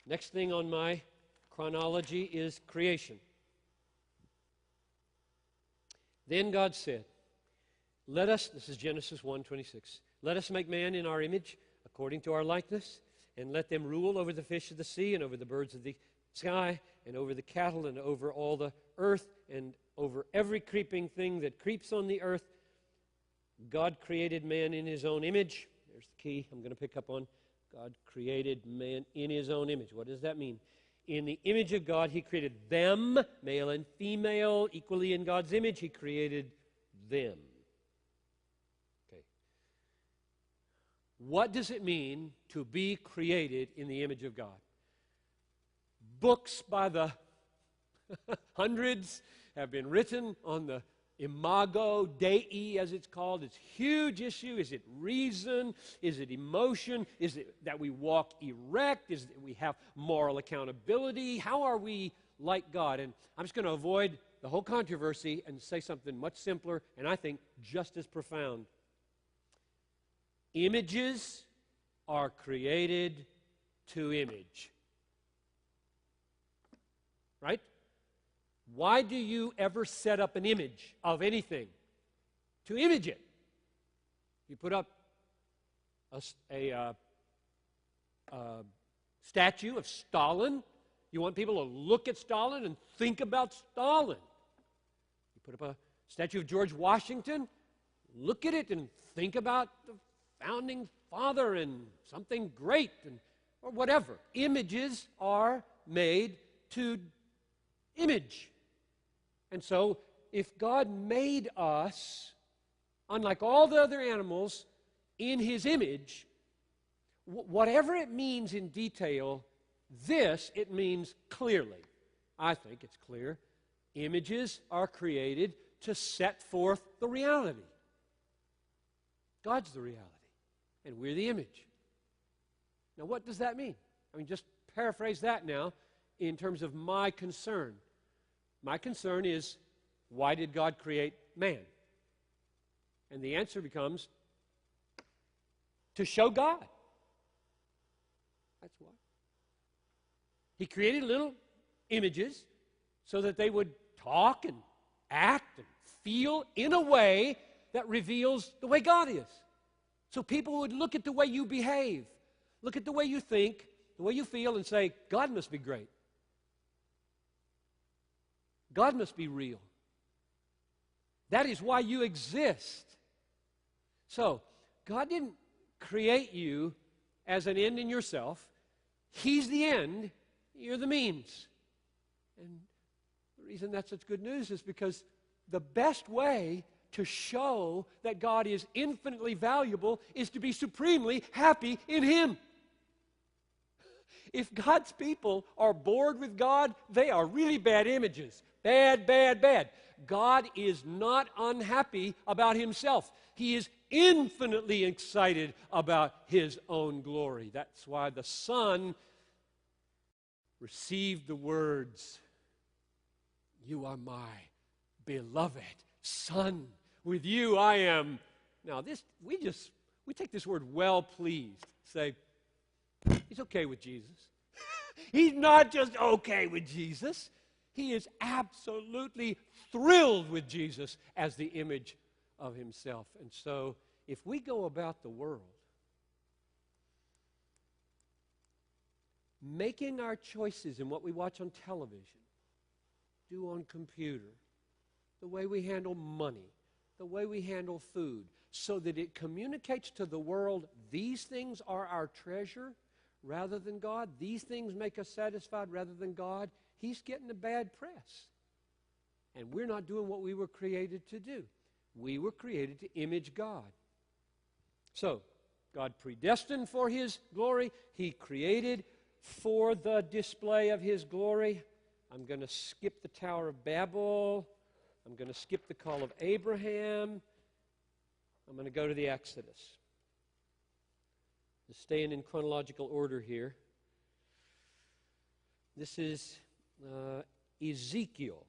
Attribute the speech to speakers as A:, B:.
A: Next thing on my chronology is creation. Then God said, let us, this is Genesis 1:26, let us make man in our image, according to our likeness, and let them rule over the fish of the sea, and over the birds of the sky, and over the cattle, and over all the earth, and over every creeping thing that creeps on the earth. God created man in his own image. There's the key I'm going to pick up on. God created man in his own image. What does that mean? In the image of God, he created them, male and female, equally in God's image. He created them. Okay. What does it mean to be created in the image of God? Books by the hundreds have been written on the Imago Dei, as it's called. It's a huge issue. Is it reason? Is it emotion? Is it that we walk erect? Is it that we have moral accountability? How are we like God? And I'm just going to avoid the whole controversy and say something much simpler and I think just as profound. Images are created to image. Right? Why do you ever set up an image of anything? To image it. You put up a statue of Stalin. You want people to look at Stalin and think about Stalin. You put up a statue of George Washington. Look at it and think about the founding father and something great or whatever. Images are made to image. And so, if God made us, unlike all the other animals, in His image, whatever it means in detail, it means clearly. I think it's clear. Images are created to set forth the reality. God's the reality, and we're the image. Now, what does that mean? I mean, just paraphrase that now in terms of my concern. My concern is, why did God create man? And the answer becomes, to show God. That's why. He created little images so that they would talk and act and feel in a way that reveals the way God is. So people would look at the way you behave, look at the way you think, the way you feel, and say, God must be great. God must be real. That is why you exist. So, God didn't create you as an end in yourself. He's the end, you're the means. And the reason that's such good news is because the best way to show that God is infinitely valuable is to be supremely happy in Him. If God's people are bored with God, they are really bad images. Bad, bad, bad. God is not unhappy about Himself. He is infinitely excited about His own glory. That's why the Son received the words, "You are my beloved Son. With you I am." Now we take this word "well pleased." Say, He's okay with Jesus. He's not just okay with Jesus. He is absolutely thrilled with Jesus as the image of Himself. And so, if we go about the world making our choices in what we watch on television, do on computer, the way we handle money, the way we handle food, so that it communicates to the world these things are our treasure rather than God, these things make us satisfied rather than God, He's getting a bad press. And we're not doing what we were created to do. We were created to image God. So, God predestined for His glory. He created for the display of His glory. I'm going to skip the Tower of Babel. I'm going to skip the call of Abraham. I'm going to go to the Exodus. Just staying in chronological order here. This is Ezekiel.